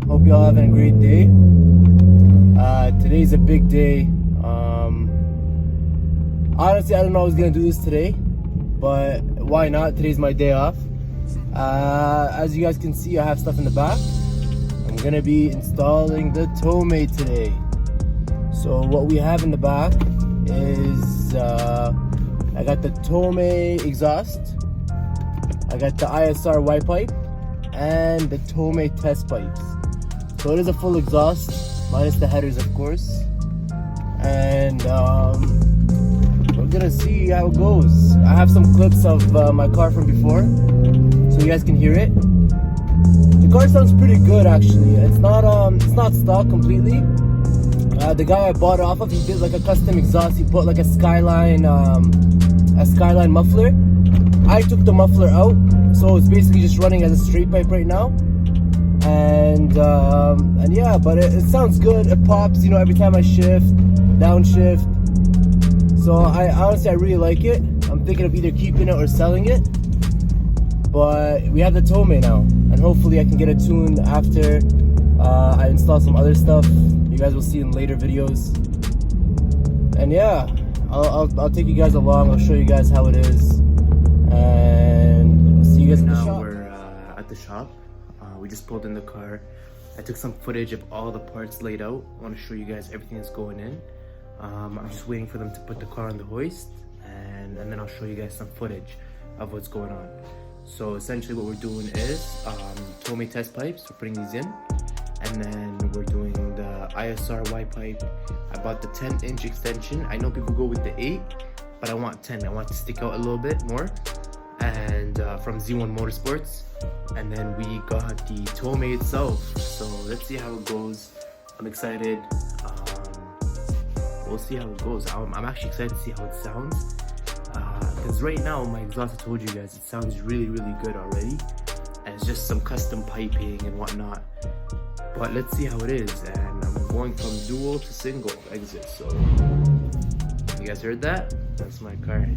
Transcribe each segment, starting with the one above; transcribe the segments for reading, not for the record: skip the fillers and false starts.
Hope y'all having a great day. Today's a big day. Honestly, I don't know I was gonna do this today, but why not? Today's my day off. As you guys can see, I have stuff in the back. I'm gonna be installing the Tomei today. So what we have in the back is I got the Tomei exhaust, I got the ISR Y pipe, and the Tomei test pipes. So it is a full exhaust, minus the headers of course. And we're gonna see how it goes. I have some clips of my car from before, so you guys can hear it. The car sounds pretty good actually. It's not stock completely. The guy I bought it off of, he did like a custom exhaust. He put like a Skyline muffler. I took the muffler out, so it's basically just running as a straight pipe right now. And yeah, but it sounds good. It pops, you know, every time I shift, downshift. So I honestly really like it. I'm thinking of either keeping it or selling it. But we have the Tomei now, and hopefully I can get it tuned after I install some other stuff. You guys will see in later videos. And yeah, I'll take you guys along. I'll show you guys how it is, and see you guys in the shop. We're at the shop. We just pulled in the car. I took some footage of all the parts laid out. I want to show you guys everything that's going in. I'm just waiting for them to put the car on the hoist, and then I'll show you guys some footage of what's going on. So essentially what we're doing is Tomei test pipes. We're putting these in, and then we're doing the ISR Y pipe. I bought the 10-inch extension. I know people go with the 8, but I want 10. I want it to stick out a little bit more. And from Z1 Motorsports. And then we got the Tomei itself. So let's see how it goes. I'm excited. We'll see how it goes. I'm actually excited to see how it sounds. Because right now my exhaust, I told you guys, it sounds really good already. And it's just some custom piping and whatnot. But let's see how it is. And I'm going from dual to single exit. So you guys heard that? That's my car.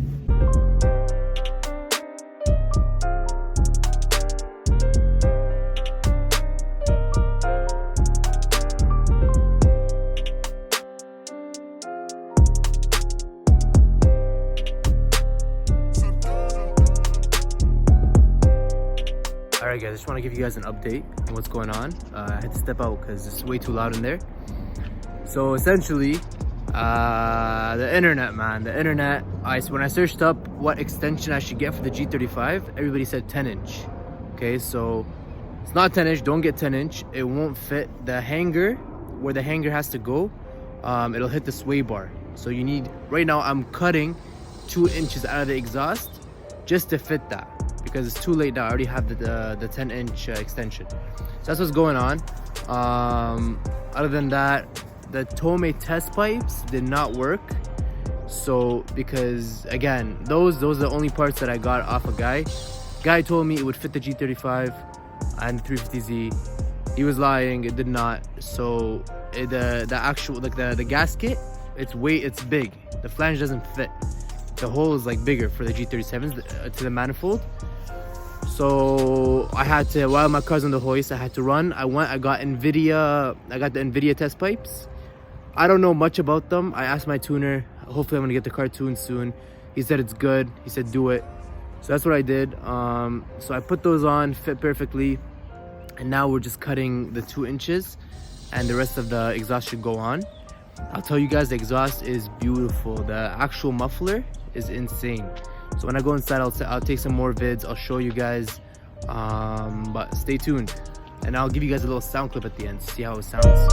Alright guys, I just want to give you guys an update on what's going on. I had to step out because it's way too loud in there. So essentially, the internet, man, the internet, when I searched up what extension I should get for the G35, everybody said 10-inch. Okay, so it's not 10-inch, don't get 10-inch. It won't fit the hanger, where the hanger has to go. It'll hit the sway bar. So you need, right now I'm cutting 2 inches out of the exhaust just to fit that. Because it's too late now. I already have the 10-inch extension. So that's what's going on. Other than that, the Tomei test pipes did not work. So because again, those are the only parts that I got off a guy. Guy told me it would fit the G35 and the 350Z. He was lying. It did not. So the actual, like the gasket, it's big. The flange doesn't fit. The hole is like bigger for the G37s to the manifold. So I had to, while my car's on the hoist, I had to run. I got the NVIDIA test pipes. I don't know much about them. I asked my tuner. Hopefully I'm gonna get the car tuned soon. He said it's good. He said do it. So that's what I did. So I put those on, fit perfectly. And now we're just cutting the 2 inches, and the rest of the exhaust should go on. I'll tell you guys, the exhaust is beautiful. The actual muffler is insane. So when I go inside, I'll take some more vids. I'll show you guys, but stay tuned. And I'll give you guys a little sound clip at the end to see how it sounds.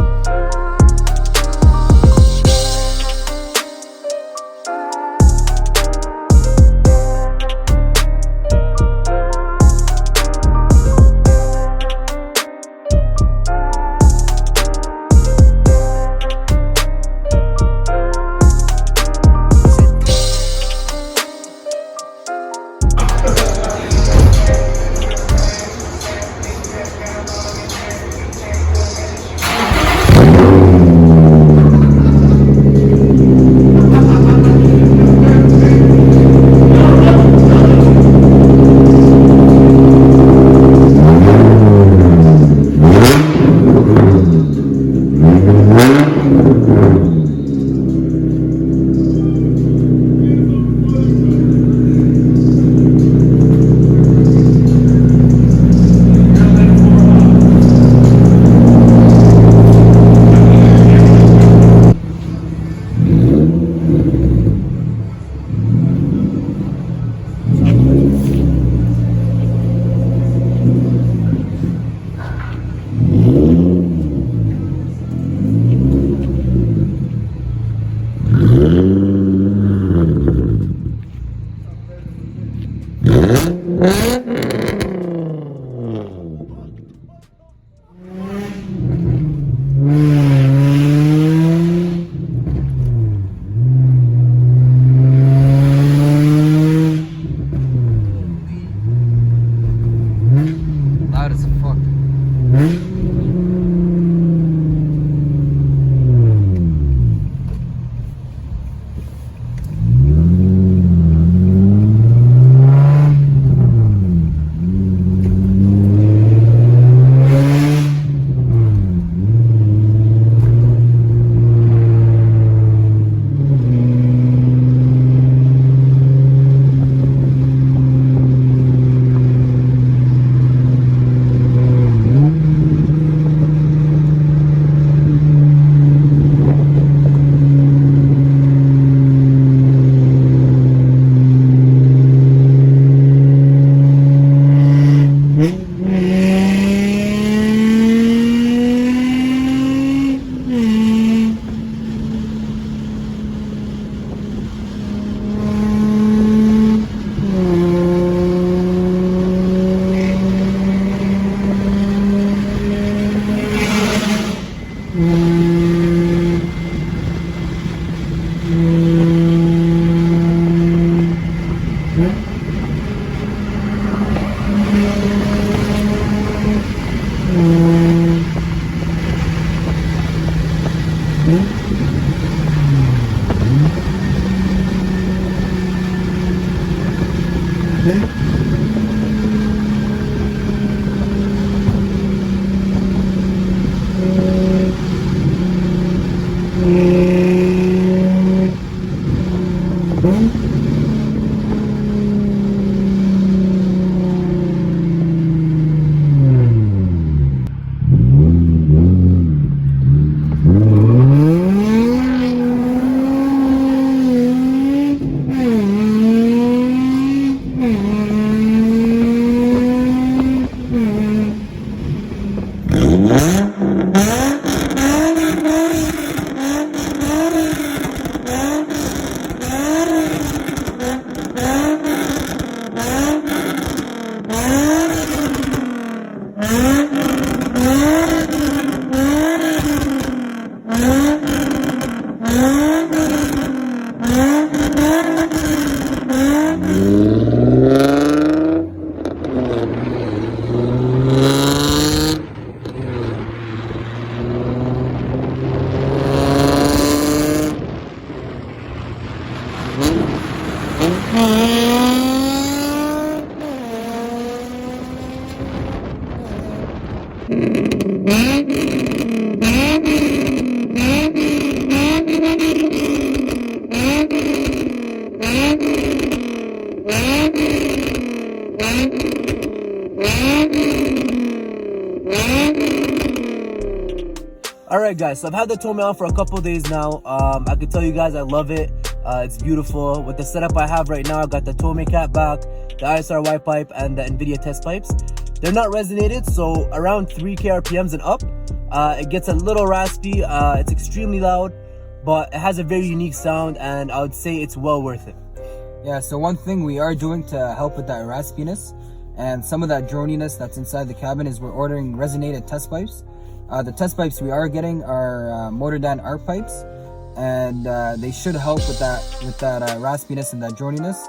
Alright guys, so I've had the Tomei on for a couple days now. I can tell you guys I love it. It's beautiful. With the setup I have right now, I got the Tomei cat back, the ISR Y pipe, and the NVIDIA test pipes. They're not resonated, so around 3k RPMs and up. It gets a little raspy, it's extremely loud, but it has a very unique sound, and I would say it's well worth it. Yeah, so one thing we are doing to help with that raspiness and some of that droniness that's inside the cabin is we're ordering resonated test pipes. The test pipes we are getting are Motordan ARC pipes, and they should help with that raspiness and that droniness.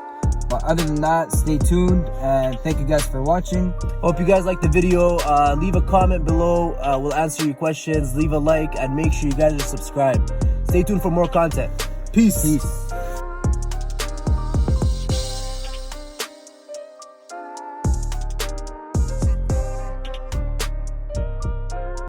But other than that, stay tuned, and thank you guys for watching. Hope you guys liked the video. Leave a comment below. We'll answer your questions. Leave a like, and make sure you guys are subscribed. Stay tuned for more content. Peace.